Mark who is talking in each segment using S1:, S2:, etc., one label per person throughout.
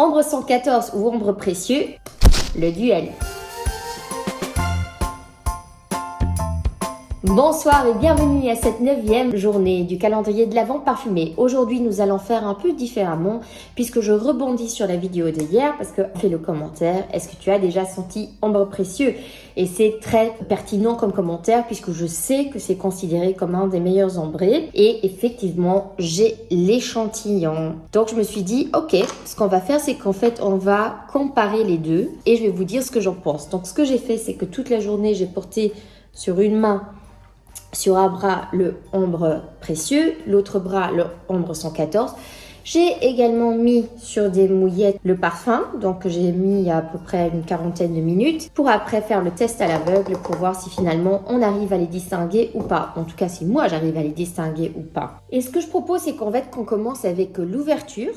S1: Ombre 114 ou ombre précieux, le duel. Bonsoir et bienvenue à cette 9e journée du calendrier de l'Avent parfumé. Aujourd'hui, nous allons faire un peu différemment puisque je rebondis sur la vidéo de hier parce que fais le commentaire. Est-ce que tu as déjà senti ombre précieux? Et c'est très pertinent comme commentaire puisque je sais que c'est considéré comme un des meilleurs ombrés. Et effectivement, j'ai l'échantillon. Donc, je me suis dit, ok, ce qu'on va faire, c'est qu'en fait, on va comparer les deux et je vais vous dire ce que j'en pense. Donc, ce que j'ai fait, c'est que toute la journée, j'ai porté sur une main, sur un bras, le ombre précieux, l'autre bras, le ombre 114. J'ai également mis sur des mouillettes le parfum, donc j'ai mis à peu près une quarantaine de minutes pour après faire le test à l'aveugle pour voir si finalement on arrive à les distinguer ou pas. En tout cas, si moi j'arrive à les distinguer ou pas. Et ce que je propose, c'est qu'en fait, qu'on commence avec l'ouverture.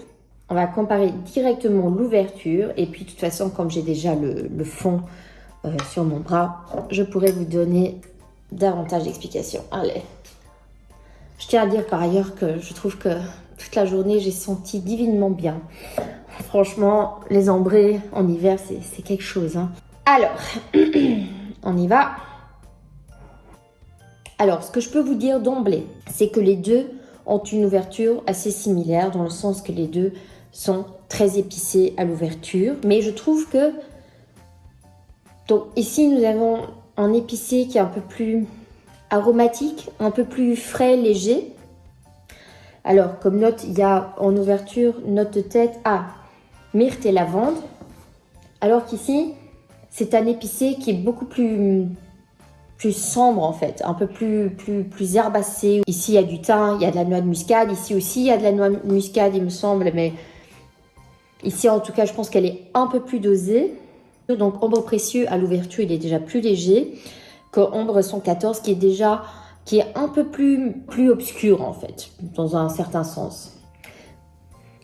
S1: On va comparer directement l'ouverture et puis de toute façon, comme j'ai déjà le fond sur mon bras, je pourrais vous donner davantage d'explications. Allez. Je tiens à dire par ailleurs que je trouve que toute la journée, j'ai senti divinement bien. Franchement, les ambrés en hiver, c'est quelque chose. Hein. Alors, on y va. Alors, ce que je peux vous dire d'emblée, c'est que les deux ont une ouverture assez similaire, dans le sens que les deux sont très épicés à l'ouverture. Mais je trouve que... Donc, ici, nous avons un épicé qui est un peu plus aromatique, un peu plus frais, léger. Alors, comme note, il y a en ouverture, note de tête à myrte et lavande. Alors qu'ici, c'est un épicé qui est beaucoup plus sombre en fait, un peu plus herbacé. Ici, il y a du thym, il y a de la noix de muscade. Ici aussi, il y a de la noix de muscade, il me semble. Mais ici, en tout cas, je pense qu'elle est un peu plus dosée. Donc, ombre précieux à l'ouverture, il est déjà plus léger que ombre 114 qui est un peu plus obscur en fait, dans un certain sens.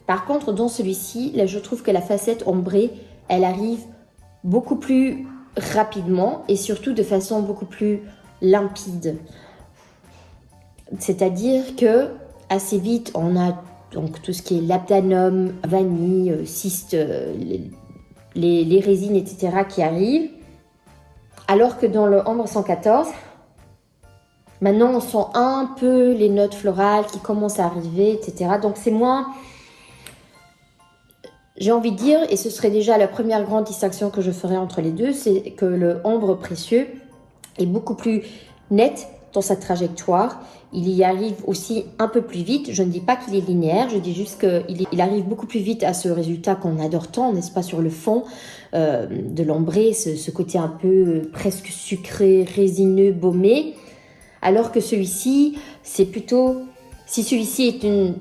S1: Par contre, dans celui-ci, là, je trouve que la facette ombrée, elle arrive beaucoup plus rapidement et surtout de façon beaucoup plus limpide. C'est-à-dire que assez vite, on a donc tout ce qui est labdanum, vanille, cyste, les résines, etc. qui arrivent. Alors que dans le ombre 114, maintenant on sent un peu les notes florales qui commencent à arriver, etc. Donc c'est moins... J'ai envie de dire, et ce serait déjà la première grande distinction que je ferais entre les deux, c'est que le ombre précieux est beaucoup plus net dans sa trajectoire. Il y arrive aussi un peu plus vite. Je ne dis pas qu'il est linéaire, je dis juste qu'il arrive beaucoup plus vite à ce résultat qu'on adore tant, n'est-ce pas, sur le fond de l'ombré, ce côté un peu presque sucré, résineux, baumé. Alors que celui-ci, c'est plutôt... Si celui-ci est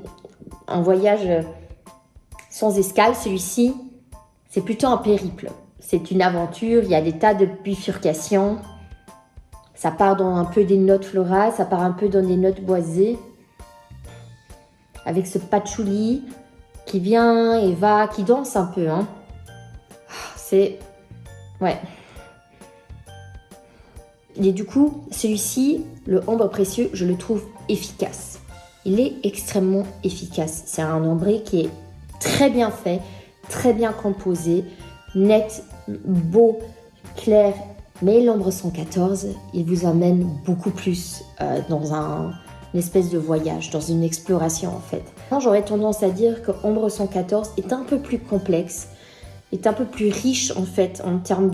S1: un voyage sans escale, celui-ci, c'est plutôt un périple. C'est une aventure, il y a des tas de bifurcations. Ça part dans un peu des notes florales, ça part un peu dans des notes boisées. Avec ce patchouli qui vient et va, qui danse un peu. Hein. C'est... Ouais. Et du coup, celui-ci, le ombre précieux, je le trouve efficace. Il est extrêmement efficace. C'est un ombré qui est très bien fait, très bien composé, net, beau, clair. Mais l'ombre 114, il vous amène beaucoup plus dans une espèce de voyage, dans une exploration en fait. J'aurais tendance à dire que ombre 114 est un peu plus complexe, est un peu plus riche en fait en termes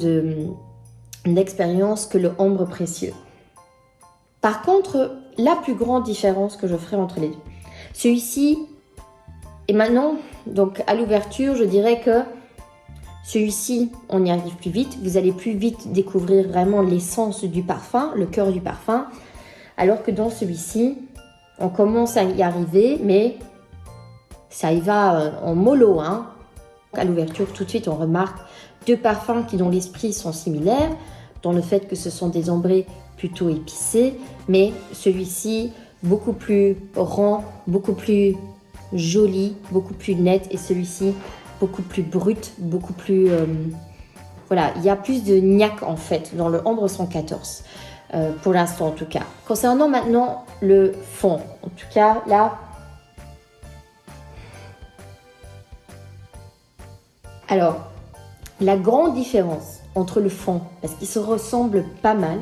S1: d'expérience que le ombre précieux. Par contre, la plus grande différence que je ferai entre les deux, celui-ci, et maintenant, donc à l'ouverture, je dirais que celui-ci, on y arrive plus vite. Vous allez plus vite découvrir vraiment l'essence du parfum, le cœur du parfum. Alors que dans celui-ci, on commence à y arriver, mais ça y va en mollo. Hein. À l'ouverture, tout de suite, on remarque deux parfums qui, dans l'esprit, sont similaires, dans le fait que ce sont des ambrés plutôt épicés, mais celui-ci, beaucoup plus rond, beaucoup plus joli, beaucoup plus net, et celui-ci, beaucoup plus brut, beaucoup plus... voilà, il y a plus de niaque en fait dans le ombre 114, pour l'instant en tout cas. Concernant maintenant le fond, en tout cas là, Alors, la grande différence entre le fond, parce qu'ils se ressemblent pas mal,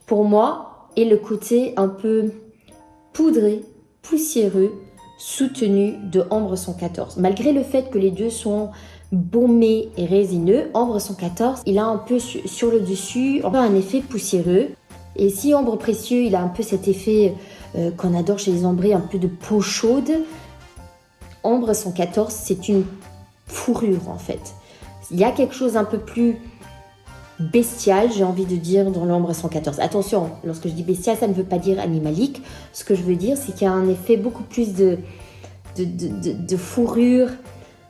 S1: pour moi, est le côté un peu poudré, poussiéreux, soutenu de Ambre 114. Malgré le fait que les deux sont baumés et résineux, Ambre 114, il a un peu sur le dessus un effet poussiéreux. Et si Ambre Précieux, il a un peu cet effet qu'on adore chez les ambrés, un peu de peau chaude, Ambre 114, c'est une fourrure en fait. Il y a quelque chose un peu plus bestial, j'ai envie de dire, dans l'Ambre 114. Attention, lorsque je dis bestial, ça ne veut pas dire animalique. Ce que je veux dire, c'est qu'il y a un effet beaucoup plus de fourrure,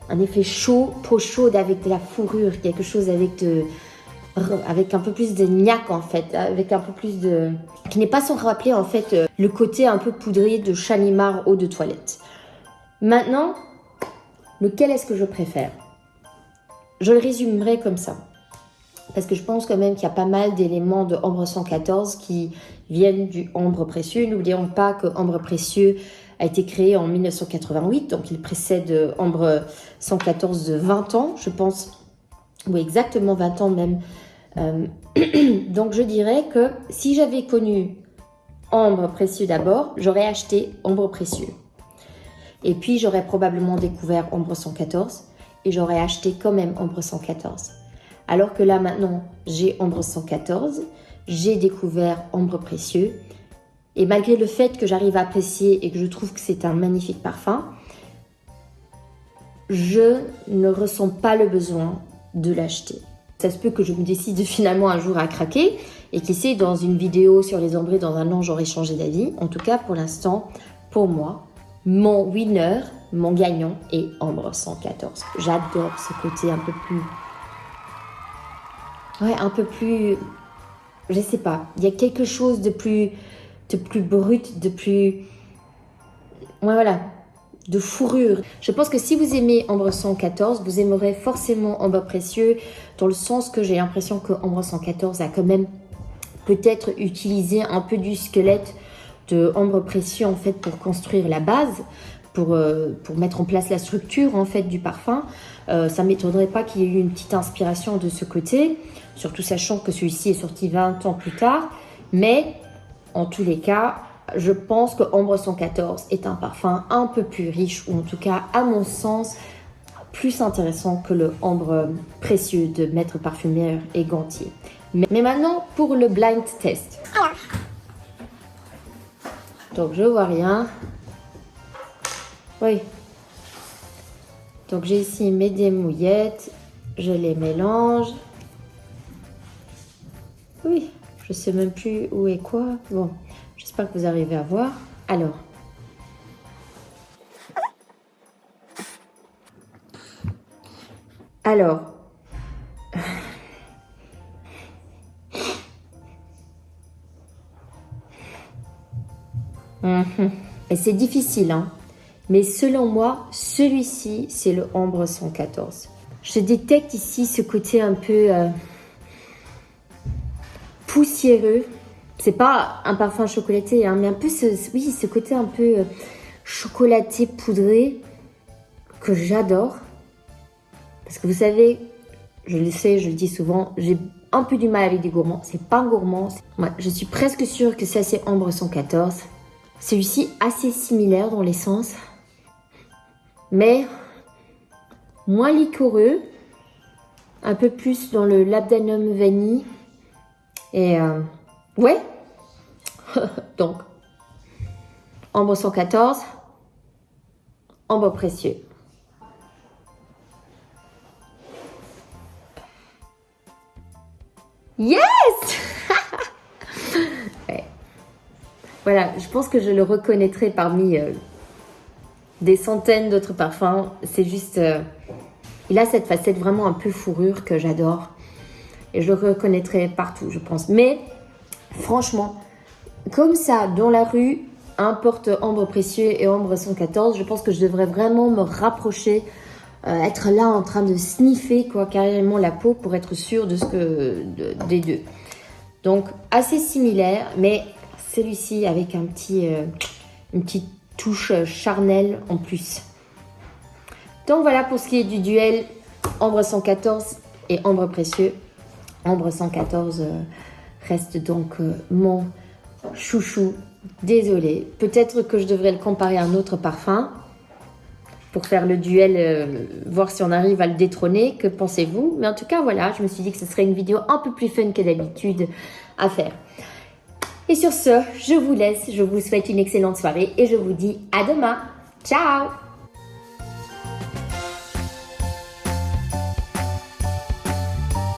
S1: un effet chaud, peau chaude avec de la fourrure, quelque chose avec un peu plus de niaque en fait, avec un peu plus de... qui n'est pas sans rappeler en fait le côté un peu poudré de Shalimar eau de toilette. Maintenant, lequel est-ce que je préfère? Je le résumerai comme ça. Parce que je pense quand même qu'il y a pas mal d'éléments de Ambre 114 qui viennent du Ambre Précieux. N'oublions pas que Ambre Précieux a été créé en 1988, donc il précède Ambre 114 de 20 ans, je pense. Oui, exactement 20 ans même. Donc je dirais que si j'avais connu Ambre Précieux d'abord, j'aurais acheté Ambre Précieux. Et puis j'aurais probablement découvert Ambre 114 et j'aurais acheté quand même Ambre 114. Alors que là maintenant, j'ai Ambre 114, j'ai découvert Ambre Précieux. Et malgré le fait que j'arrive à apprécier et que je trouve que c'est un magnifique parfum, je ne ressens pas le besoin de l'acheter. Ça se peut que je me décide finalement un jour à craquer et qui sait, dans une vidéo sur les ambrés dans un an, j'aurai changé d'avis. En tout cas, pour l'instant, pour moi, mon winner, mon gagnant est Ambre 114. J'adore ce côté un peu plus... Ouais, un peu plus... Je sais pas. Il y a quelque chose de plus brut, de plus... Ouais, voilà. De fourrure. Je pense que si vous aimez Ambre 114, vous aimerez forcément Ambre Précieux, dans le sens que j'ai l'impression que Ambre 114 a quand même peut-être utilisé un peu du squelette de Ambre Précieux en fait pour construire la base, pour mettre en place la structure en fait du parfum. Ça ne m'étonnerait pas qu'il y ait eu une petite inspiration de ce côté, surtout sachant que celui-ci est sorti 20 ans plus tard. Mais en tous les cas, je pense que Ambre 114 est un parfum un peu plus riche, ou en tout cas, à mon sens, plus intéressant que le Ambre Précieux de Maître Parfumeur et Gantier. Mais maintenant, pour le blind test. Donc, je vois rien. Oui. Donc, j'ai ici mes démouillettes. Je les mélange. Oui, je sais même plus où est quoi. Bon, j'espère que vous arrivez à voir. Alors. Et c'est difficile, hein. Mais selon moi, celui-ci, c'est le Ambre 114. Je détecte ici ce côté un peu poussiéreux. C'est pas un parfum chocolaté, hein, mais un peu ce côté un peu chocolaté poudré que j'adore. Parce que vous savez, je le sais, je le dis souvent, j'ai un peu du mal avec des gourmands. C'est pas un gourmand. Ouais, je suis presque sûre que ça, c'est Ambre 114. Celui-ci, assez similaire dans l'essence, mais moins liquoreux, un peu plus dans le labdanum vanille. Et ouais, donc, Ambre 114, Ambre Précieux. Yes! Ouais. Voilà, je pense que je le reconnaîtrai parmi des centaines d'autres parfums. C'est juste... il a cette facette vraiment un peu fourrure que j'adore. Et je le reconnaîtrai partout, je pense. Mais, franchement, comme ça, dans la rue, importe Ambre Précieux et Ambre 114, je pense que je devrais vraiment me rapprocher, être là en train de sniffer carrément la peau pour être sûre des deux. Donc, assez similaire, mais celui-ci avec une petite touche charnelle en plus. Donc voilà pour ce qui est du duel Ambre 114 et Ambre Précieux. Ambre 114 reste donc mon chouchou. Désolée, peut-être que je devrais le comparer à un autre parfum pour faire le duel, voir si on arrive à le détrôner. Que pensez-vous? Mais en tout cas, voilà, je me suis dit que ce serait une vidéo un peu plus fun que d'habitude à faire. Et sur ce, je vous laisse, je vous souhaite une excellente soirée et je vous dis à demain. Ciao!